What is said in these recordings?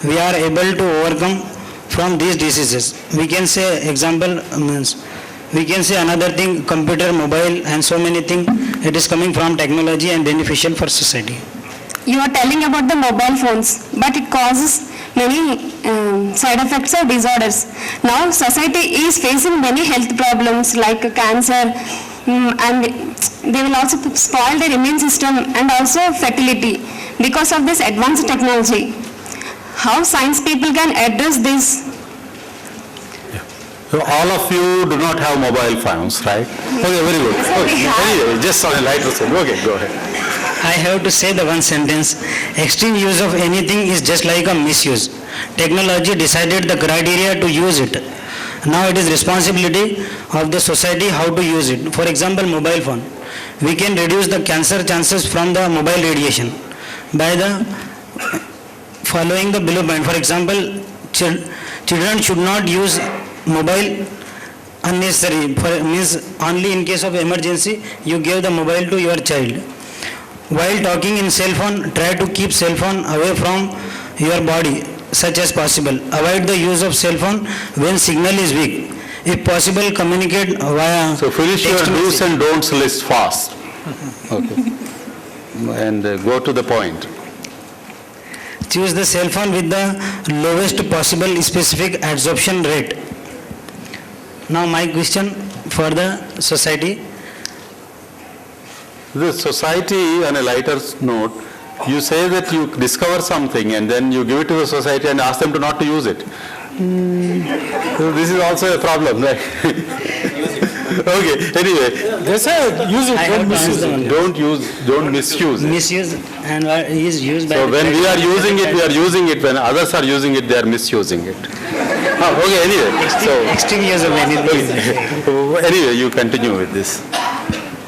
we are able to overcome from these diseases. We can say example means, we can say another thing, computer, mobile and so many things, it is coming from technology and beneficial for society. You are telling about the mobile phones, but it causes many side effects or disorders. Now society is facing many health problems like cancer, and they will also spoil their immune system and also fertility because of this advanced technology. How science people can address this? So all of you do not have mobile phones, right? Okay, very good. Okay. Anyway, just on a lighter side. Okay, go ahead. I have to say the one sentence, extreme use of anything is just like a misuse. Technology decided the criteria to use it. Now it is responsibility of the society how to use it. For example, mobile phone. We can reduce the cancer chances from the mobile radiation by the following the below point. For example, children should not use mobile unnecessary. Means only in case of emergency you give the mobile to your child. While talking in cell phone, try to keep cell phone away from your body such as possible. Avoid the use of cell phone when signal is weak. If possible, communicate via So finish your do's and don'ts list fast. Okay. And go to the point. Choose the cell phone with the lowest possible specific absorption rate. Now my question for the society. The society, on a lighter note, you say that you discover something and then you give it to the society and ask them to not to use it. So this is also a problem, right? Okay, anyway. They say use it, don't misuse it. Don't misuse it. Misuse and is used by. So when we are using it, we are using it. When others are using it, they are misusing it. Okay, anyway. Extreme use of anything. Anyway, you continue with this.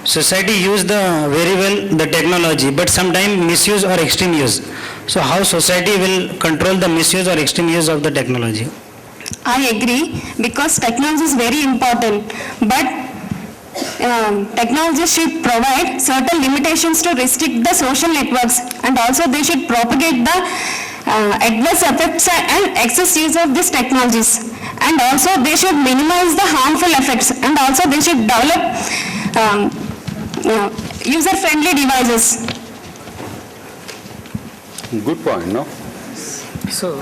Society use the very well the technology, but sometimes misuse or extreme use. So how society will control the misuse or extreme use of the technology? I agree, because technology is very important, but technology should provide certain limitations to restrict the social networks, and also they should propagate the adverse effects and excess use of these technologies, and also they should minimize the harmful effects, and also they should develop user-friendly devices. Good point, no? So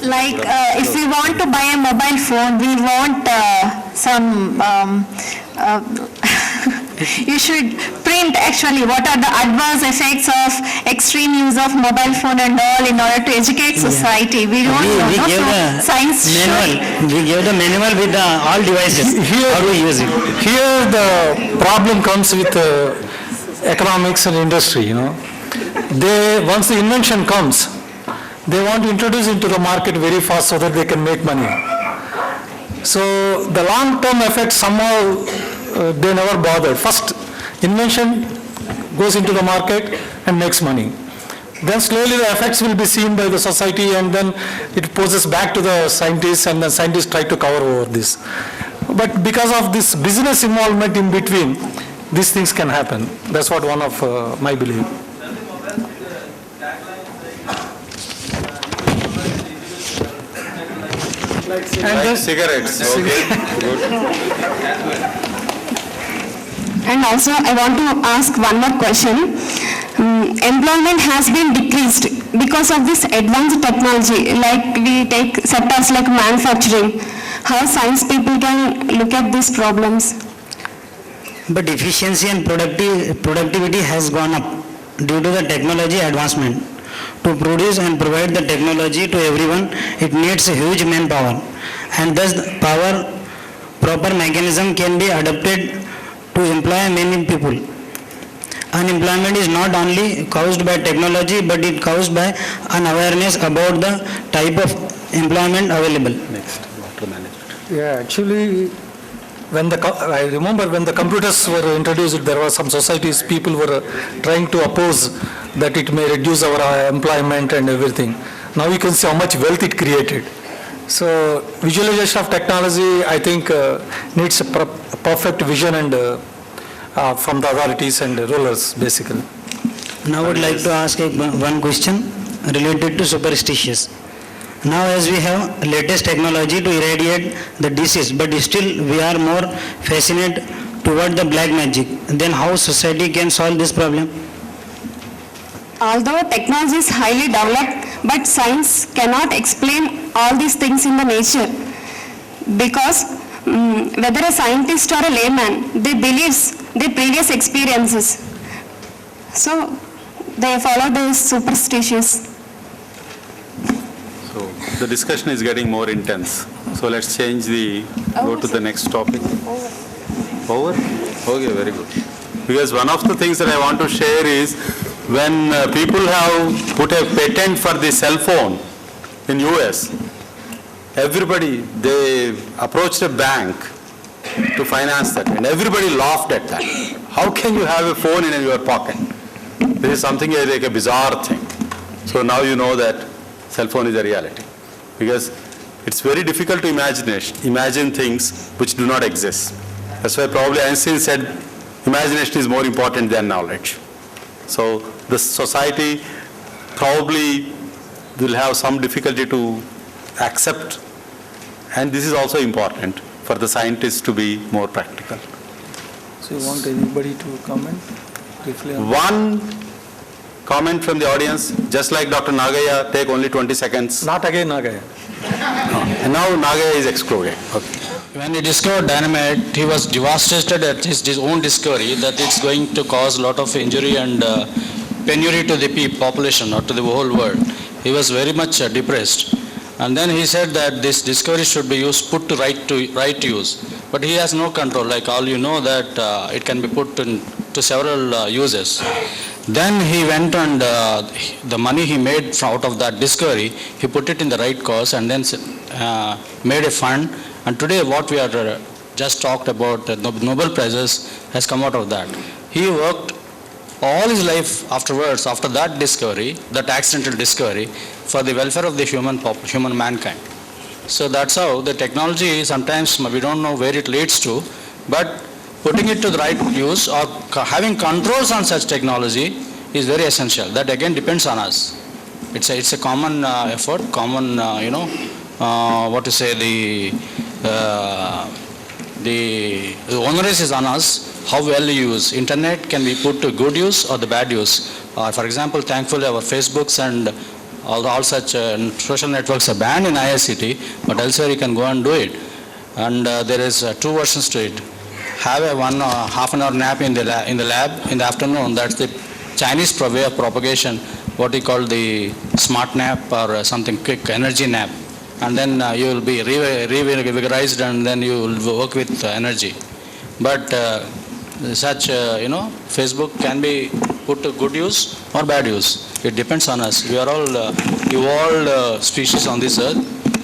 Like if we want to buy a mobile phone, we want you should print actually what are the adverse effects of extreme use of mobile phone and all in order to educate society. We don't we know. gave the Science manual. We gave the manual with all devices. How to use it? Here the problem comes with economics and industry, you know. Once the invention comes, they want to introduce into the market very fast so that they can make money. So the long-term effects somehow they never bother. First, invention goes into the market and makes money. Then slowly the effects will be seen by the society, and then it poses back to the scientists, and the scientists try to cover over this. But because of this business involvement in between, these things can happen. That's what one of my belief. Like cigarettes, okay. Good. And also, I want to ask one more question. Employment has been decreased because of this advanced technology, like we take sectors like manufacturing. How science people can look at these problems? But efficiency and productivity has gone up due to the technology advancement. To produce and provide the technology to everyone, it needs a huge manpower, and thus the proper mechanism can be adapted to employ many people. Unemployment is not only caused by technology, but it caused by unawareness about the type of employment available. Next, water management. Yeah, actually, I remember when the computers were introduced, there were some societies, people were trying to oppose that it may reduce our employment and everything. Now you can see how much wealth it created. So visualization of technology, I think, needs a perfect vision and from the authorities and rulers, basically. Now I would like to ask one question related to superstitious. Now as we have latest technology to irradiate the disease, but still we are more fascinated toward the black magic, then how society can solve this problem? Although technology is highly developed, but science cannot explain all these things in the nature. Because whether a scientist or a layman, they believe their previous experiences. So they follow the superstitious. So the discussion is getting more intense. So let's change go to the next topic. Over? Okay, very good. Because one of the things that I want to share is when people have put a patent for the cell phone in US, everybody, they approached a bank to finance that and everybody laughed at that. How can you have a phone in your pocket? This is something like a bizarre thing. So now you know that cell phone is a reality. Because it's very difficult to imagine things which do not exist. That's why probably Einstein said imagination is more important than knowledge. So the society probably will have some difficulty to accept, and this is also important for the scientists to be more practical. So you want anybody to comment briefly on One comment from the audience, just like Dr. Nagaya, take only 20 seconds. Not again, Nagaya. And now Nagaya is excluded. Okay. When he discovered dynamite, he was devastated at his own discovery that it's going to cause a lot of injury and penury to the population or to the whole world. He was very much depressed. And then he said that this discovery should be put to right use. But he has no control, like all you know that it can be put to several uses. Then he went and the money he made out of that discovery, he put it in the right cause and then made a fund. And today what we are just talked about, the Nobel Prizes has come out of that. He worked all his life afterwards, after that discovery, that accidental discovery, for the welfare of the human mankind. So that's how the technology, sometimes we don't know where it leads to, but putting it to the right use or having controls on such technology is very essential. That again depends on us. It's a common effort, common, the onus is on us how well you use. Internet can be put to good use or the bad use. For example, thankfully our Facebooks and all such social networks are banned in IICT, but elsewhere you can go and do it. And there is two versions to it. Have a half an hour nap in the lab in the afternoon. That's the Chinese way of propagation, what we call the smart nap or something quick energy nap. And then you will be revigorized and then you will work with energy. But such, Facebook can be put to good use or bad use. It depends on us. We are all evolved species on this earth.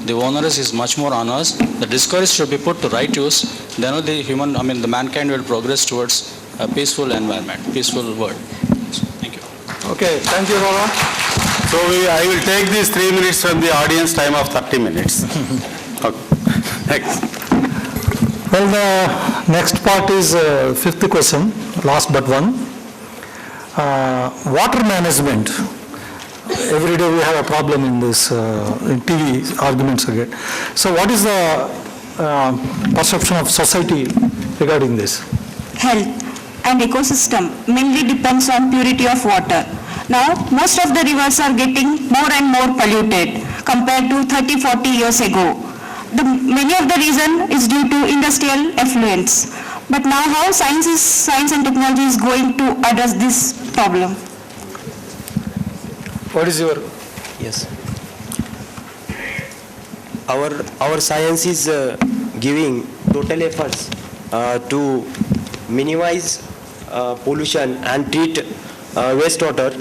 The onus is much more on us. The discoveries should be put to right use. Then the mankind will progress towards a peaceful environment, peaceful world. Thank you. Okay, thank you, Baba. So I will take these 3 minutes from the audience time of 30 minutes. Okay. Next. Well, the next part is fifth question, last but one. Water management. Every day we have a problem in this, in TV arguments again. So what is the perception of society regarding this? Health and ecosystem mainly depends on purity of water. Now, most of the rivers are getting more and more polluted compared to 30-40 years ago. Many of the reason is due to industrial effluents. But now how science and technology is going to address this problem? What is your... Yes. Our science is giving total efforts to minimize pollution and treat wastewater.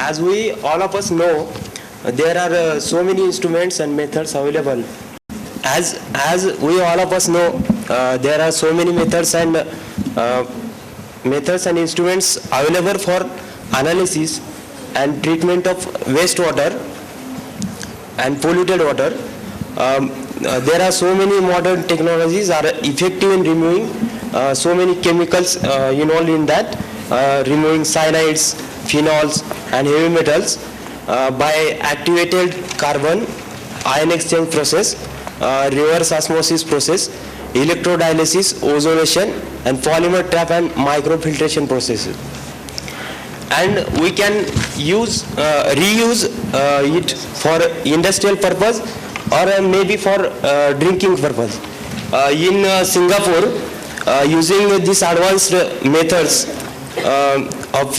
As we all of us know, there are so many instruments and methods available. As we all of us know, there are so many methods and instruments available for analysis and treatment of wastewater and polluted water. There are so many modern technologies are effective in removing so many chemicals involved in that, removing cyanides, phenols and heavy metals. by activated carbon ion exchange process, reverse osmosis process, electrodialysis, ozonation, and polymer trap and microfiltration processes. And we can reuse it for industrial purpose or maybe for drinking purpose. In Singapore, using these advanced methods of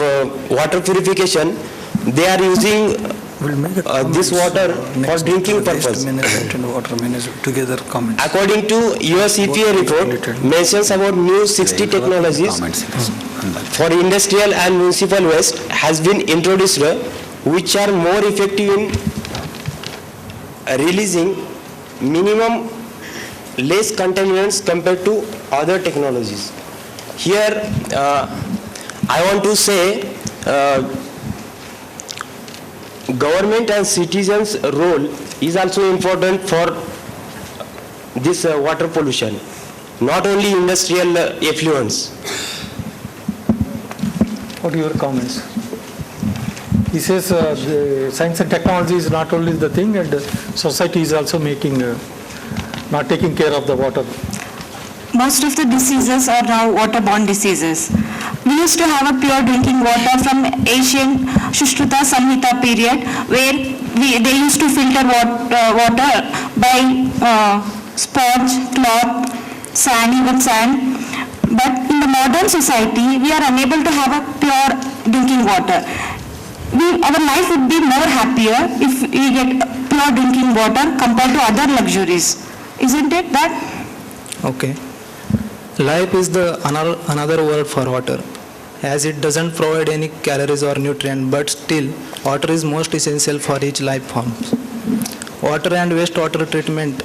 water purification, they are using this water for drinking purpose. According to US EPA report, mentions about new 60 technologies for industrial and municipal waste has been introduced, which are more effective in releasing minimum less contaminants compared to other technologies. Here, I want to say government and citizens' role is also important for this water pollution, not only industrial effluents. What are your comments? He says the science and technology is not only the thing, and society is also not taking care of the water. Most of the diseases are now waterborne diseases. We used to have a pure drinking water from ancient Sushruta Samhita period, where they used to filter water by sponge, cloth, sand, even sand. But in the modern society, we are unable to have a pure drinking water. Our life would be more happier if we get pure drinking water compared to other luxuries. Isn't it that? Okay. Life is the another word for water, as it doesn't provide any calories or nutrient, but still water is most essential for each life form. Water and wastewater treatment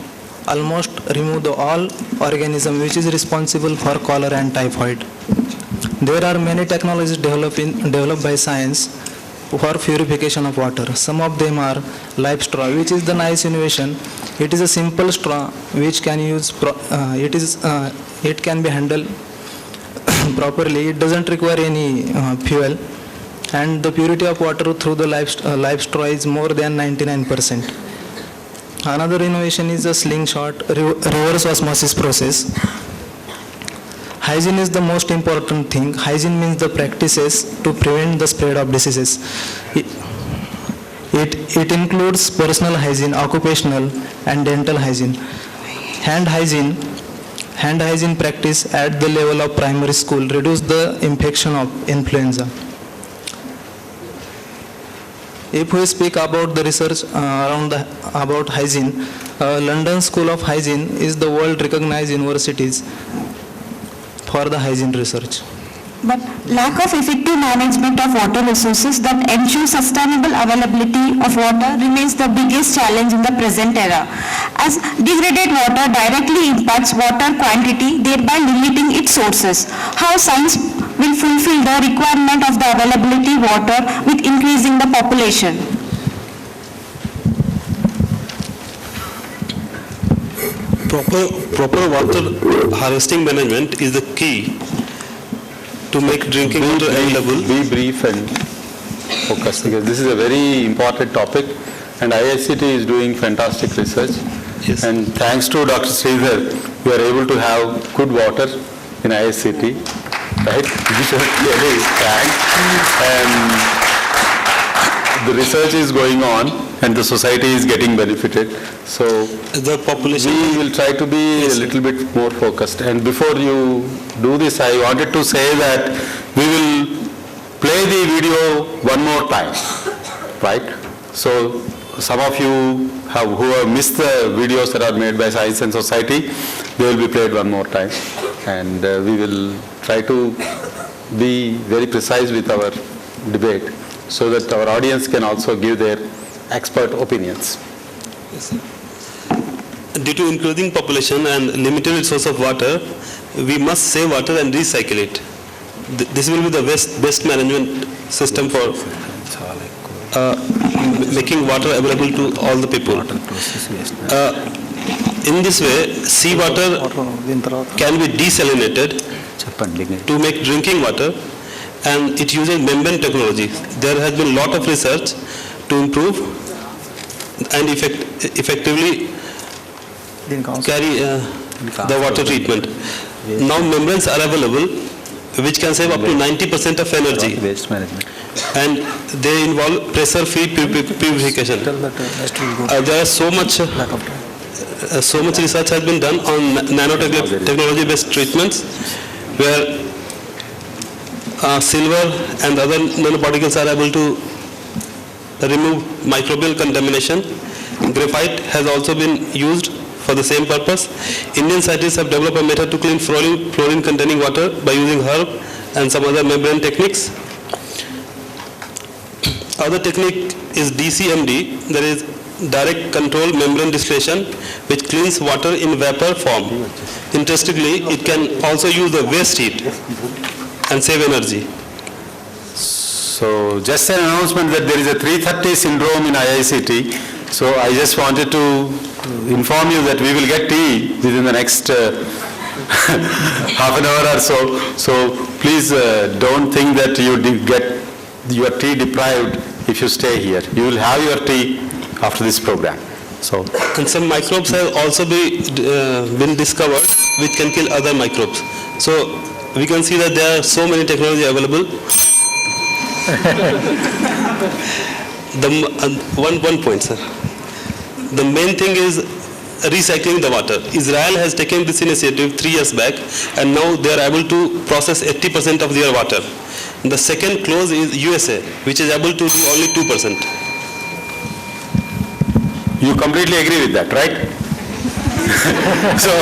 almost remove all organism which is responsible for cholera and typhoid. There are many technologies developed by science for purification of water. Some of them are live straw, which is the nice innovation. It is a simple straw which can use it can be handled properly. It doesn't require any fuel, and the purity of water through the live straw is more than 99%. Another innovation is the slingshot reverse osmosis process. Hygiene is the most important thing. Hygiene means the practices to prevent the spread of diseases. It includes personal hygiene, occupational and dental hygiene. Hand hygiene practice at the level of primary school reduce the infection of influenza. If we speak about the research about hygiene, London School of Hygiene is the world recognized universities for the hygiene research. But lack of effective management of water resources that ensure sustainable availability of water remains the biggest challenge in the present era. As degraded water directly impacts water quantity, thereby limiting its sources. How science will fulfill the requirement of the availability water with increasing the population? Proper water harvesting management is the key to make drinking water available. Be brief and focus, because this is a very important topic, and IICT is doing fantastic research. Yes. And thanks to Dr. Sridhar, we are able to have good water in IICT, right? We should really thank. And the research is going on, and the society is getting benefited. So The population. we will try to be a little bit more focused. And before you do this, I wanted to say that we will play the video one more time, right? So some of you who have missed the videos that are made by Science and Society, they will be played one more time. And we will try to be very precise with our debate so that our audience can also give their expert opinions. Due to increasing population and limited resource of water, we must save water and recycle it. This will be the best management system for making water available to all the people. In this way, seawater can be desalinated to make drinking water, and it uses membrane technology. There has been a lot of research to improve and effectively carry the water treatment. Now membranes are available which can save up to 90% of energy, and they involve pressure-free purification. There are so much research has been done on nanotechnology-based treatments where silver and other nanoparticles are able to remove microbial contamination. Graphite has also been used for the same purpose. Indian scientists have developed a method to clean fluorine-containing water by using herb and some other membrane techniques. Other technique is DCMD, that is direct control membrane distillation, which cleans water in vapor form. Interestingly, it can also use the waste heat and save energy. So just an announcement that there is a 3:30 syndrome in IICT. So I just wanted to inform you that we will get tea within the next half an hour or so. So please don't think that you get your tea deprived if you stay here. You will have your tea after this program. So, and some microbes have also been discovered which can kill other microbes. So we can see that there are so many technology available. One point, sir. The main thing is recycling the water. Israel has taken this initiative 3 years back, and now they are able to process 80% of their water. The second close is USA, which is able to do only 2%. you completely agree with that, right? So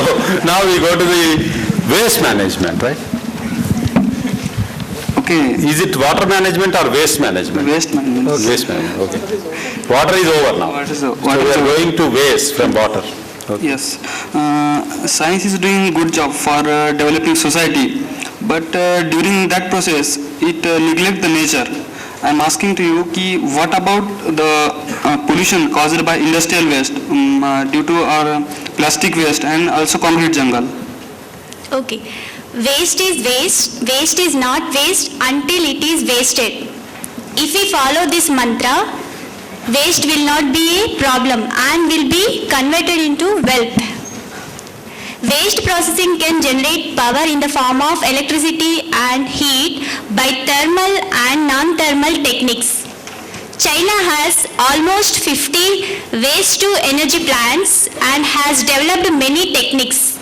now we go to the waste management, right? Okay. Is it water management or waste management? Waste management. Okay. Waste management, okay. Water is over now. So we are going to waste from water. Okay. Yes. Science is doing a good job for developing society, but during that process, it neglects the nature. I am asking to you, what about the pollution caused by industrial waste due to our plastic waste and also concrete jungle? Okay. Waste is waste. Waste is not waste until it is wasted. If we follow this mantra, waste will not be a problem and will be converted into wealth. Waste processing can generate power in the form of electricity and heat by thermal and non-thermal techniques. China has almost 50 waste-to-energy plants and has developed many techniques.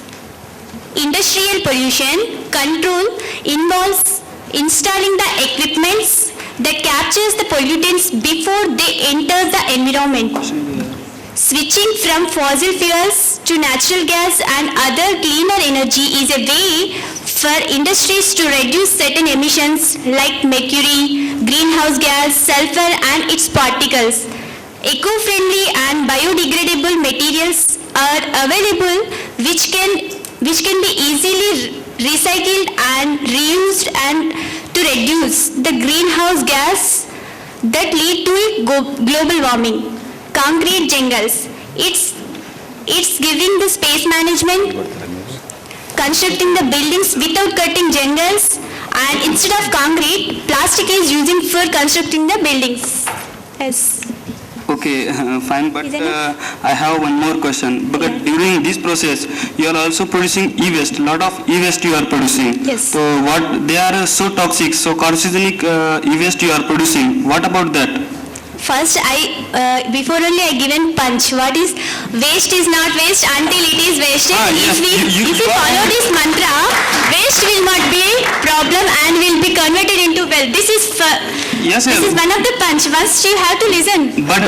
Industrial pollution control involves installing the equipments that captures the pollutants before they enter the environment. Switching from fossil fuels to natural gas and other cleaner energy is a way for industries to reduce certain emissions like mercury, greenhouse gas, sulfur and its particles. Eco-friendly and biodegradable materials are available which can be easily recycled and reused and to reduce the greenhouse gas that lead to global warming. Concrete jungles, it's giving the space management, constructing the buildings without cutting jungles, and instead of concrete, plastic is using for constructing the buildings. Yes. Okay, fine, but I have one more question. Because during this process, you are also producing e-waste. Lot of e-waste you are producing. Yes. So what they are so toxic, so carcinogenic e-waste you are producing. What about that? First, before only I given punch. What is waste is not waste until it is wasted. Yes. If we follow this mantra, waste will not be a problem and will be converted into wealth. This is Yes, this is one of the punch. First, you have to listen. But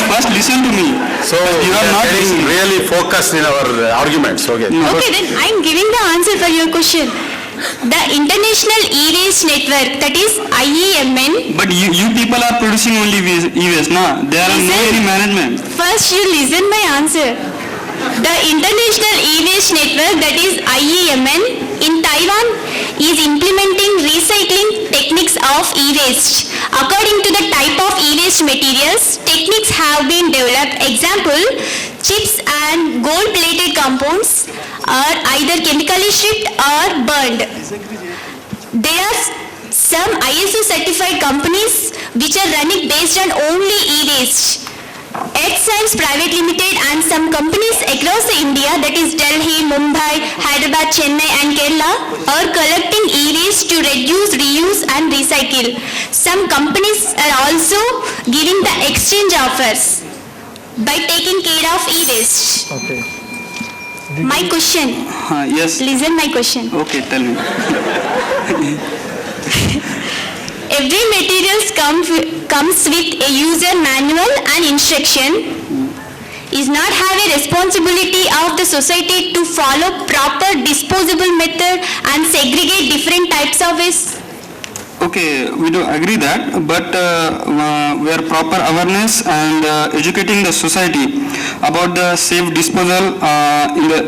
first listen to me. So you are not really focused in our arguments, okay? Okay, then I am giving the answer for your question. The International E-Waste Network, that is IEMN. But you people are producing only e-waste, no? There are no any management. First, you listen my answer. The International E-Waste Network, that is IEMN, in Taiwan is implementing recycling techniques of e-waste. According to the type of e-waste materials, techniques have been developed. Example, chips and gold-plated compounds are either chemically stripped or burned. There are Some ISO certified companies which are running based on only e-waste. Science Private Limited and some companies across India, that is Delhi, Mumbai, Hyderabad, Chennai and Kerala, are collecting e-waste to reduce, reuse and recycle. Some companies are also giving the exchange offers by taking care of e-waste. Okay. My question, Yes. listen my question. Okay, tell me. Every materials comes with a user manual and instruction. Is not have a responsibility of the society to follow proper disposable method and segregate different types of waste? Okay, we do agree that, but where proper awareness and educating the society about the safe disposal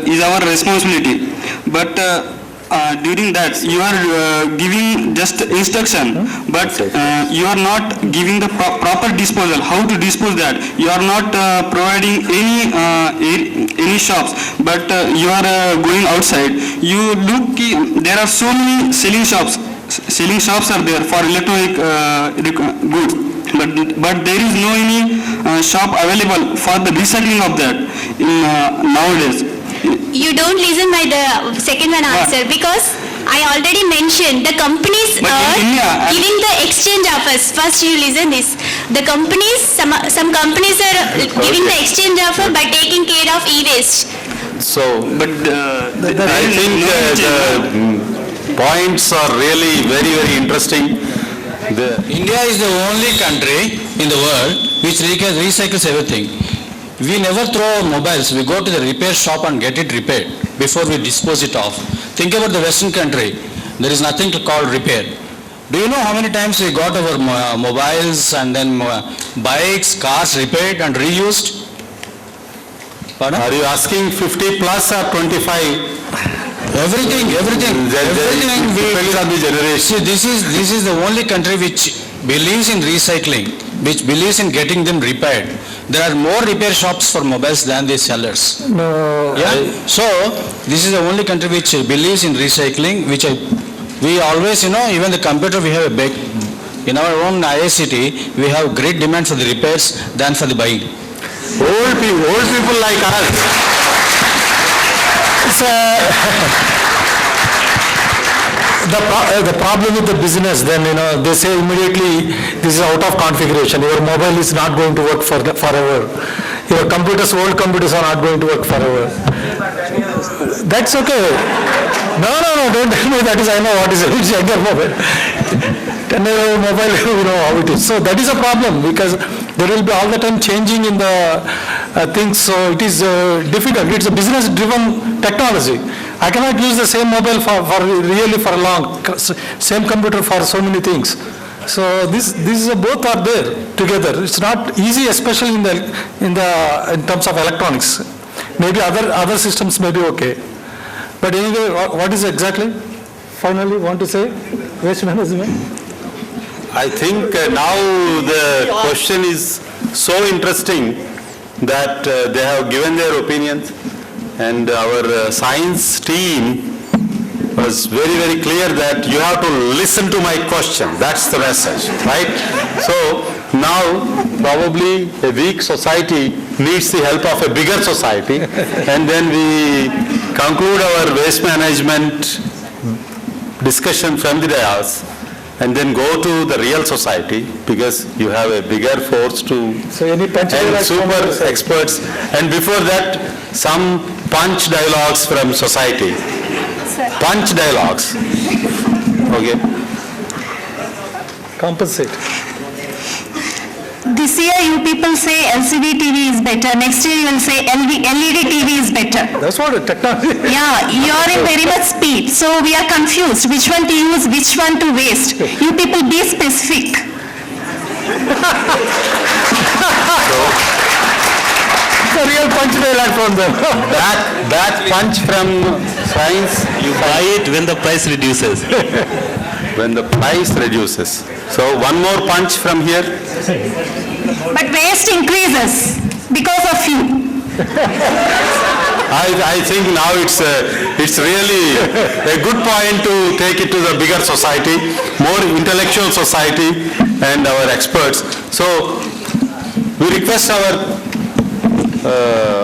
is our responsibility. But during that, you are giving just instruction, but you are not giving the proper disposal. How to dispose that? You are not providing any shops, but you are going outside. You look, there are so many selling shops. Selling shops are there for electronic goods, but there is no any shop available for the recycling of that in nowadays. You don't listen my the second one answer because I already mentioned the companies But in are India, giving the exchange offers. First you listen this. The companies, some companies are giving the exchange offer by taking care of e-waste. So, But I think the points are really very, very interesting. India is the only country in the world which recycles everything. We never throw our mobiles. We go to the repair shop and get it repaired before we dispose it off. Think about the Western country. There is nothing to call repair. Do you know how many times we got our mobiles and then bikes, cars repaired and reused? Pardon? Are you asking 50 plus or 25? Everything. Depends on the generation. See, this is the only country which believes in recycling, which believes in getting them repaired. There are more repair shops for mobiles than the sellers. No, Yeah. So this is the only country which believes in recycling, we always, even the computer we have a big, in our own IICT, we have great demand for the repairs than for the buying. Old people like us. the problem with the business, then, they say immediately, this is out of configuration. Your mobile is not going to work forever. Your old computers are not going to work forever. That's okay. No, don't tell me that is, I know what is it's younger mobile. 10-year-old mobile, you know how it is. So that is a problem because there will be all the time changing in the things, so it is difficult. It's a business-driven technology. I cannot use the same mobile for long, same computer for so many things. So this is both are there together. It's not easy, especially in terms of electronics. Maybe other systems may be okay. But anyway, what is exactly finally want to say? Waste management? I think now the question is so interesting that they have given their opinions, and our science team was very, very clear that you have to listen to my question. That's the message, right? So now probably a weak society needs the help of a bigger society, and then we conclude our waste management discussion from the dais and then go to the real society, because you have a bigger force to and super experts, and before that some punch dialogues from society. Punch dialogues. Okay. Compensate. This year you people say LCD TV is better, next year you will say LED TV is better. That's what technology. Yeah, you are in very much speed, so we are confused which one to use, which one to waste. You people be specific. The real punch dialogue from them. That punch from science, You buy it when the price reduces. when the price reduces. So one more punch from here. But waste increases because of you. I think now it's really a good point to take it to the bigger society, more intellectual society and our experts. So we request our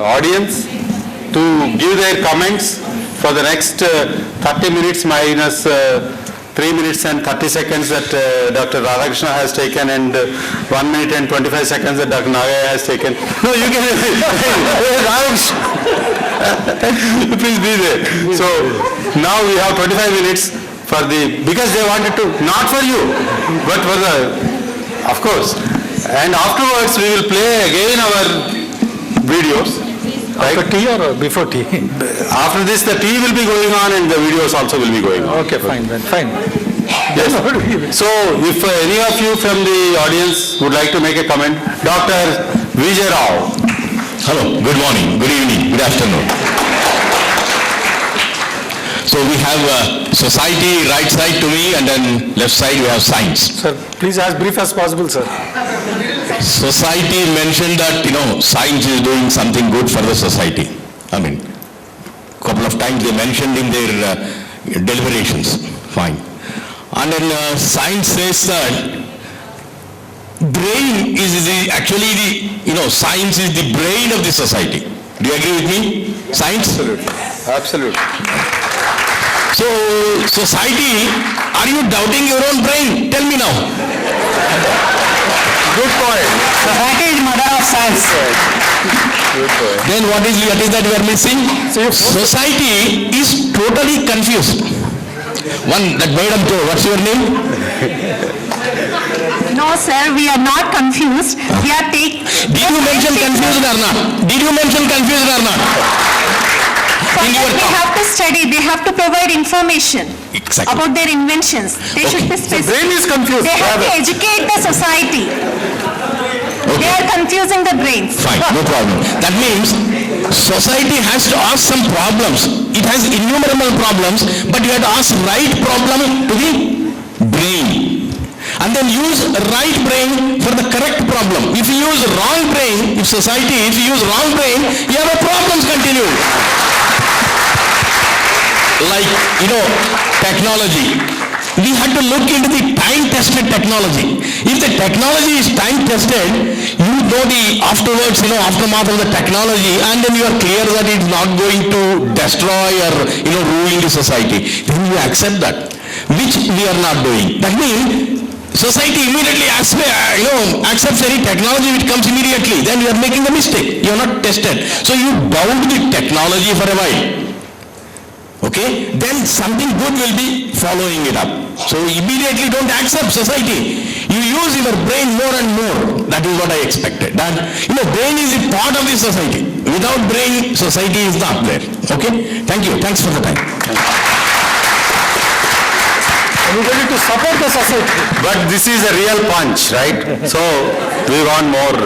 audience to give their comments for the next 30 minutes minus 3 minutes and 30 seconds that Dr. Radhakrishna has taken and 1 minute and 25 seconds that Dr. Nagaya has taken. No, you can, please be there. So now we have 25 minutes for because they wanted to, not for you, but for of course. And afterwards we will play again our videos. Right? After tea or before tea? After this, the tea will be going on and the videos also will be going on. Okay, fine then, fine. Yes. So, if any of you from the audience would like to make a comment, Dr. Vijay Rao. Hello, good morning, good evening, good afternoon. So we have society right side to me and then left side we have science. Sir, please as brief as possible, sir. Society mentioned that, science is doing something good for the society. I mean, couple of times they mentioned in their deliberations. Fine. And then science says that brain is actually science is the brain of the society. Do you agree with me? Science? Absolutely. So, society, are you doubting your own brain? Tell me now. Good point. Society is mother of science. Good point. Then what is that we are missing? Society is totally confused. That Madam Joe, what's your name? No, sir, we are not confused. We are Did you mention confused or not? Did you mention confused or not? They have to study, they have to provide information Exactly. about their inventions. They should be specific. Brain is confused. They have to educate the society. They are confusing the brains. Fine, no problem. That means society has to ask some problems. It has innumerable problems, but you have to ask right problem to the brain. And then use right brain for the correct problem. If you use wrong brain, if you use wrong brain, you have a problems continue. Like, technology. We had to look into the time-tested technology. If the technology is time-tested, you know the afterwards, aftermath of the technology, and then you are clear that it's not going to destroy or, ruin the society. Then you accept that, which we are not doing. That means, society immediately accepts any technology which comes immediately. Then you are making a mistake. You are not tested. So you doubt the technology for a while. Okay, then something good will be following it up. So immediately don't accept society. You use your brain more and more. That is what I expected. That, brain is a part of the society. Without brain, society is not there. Okay, thank you. Thanks for the time. We're ready to support the society. But this is a real punch, right? So we want more.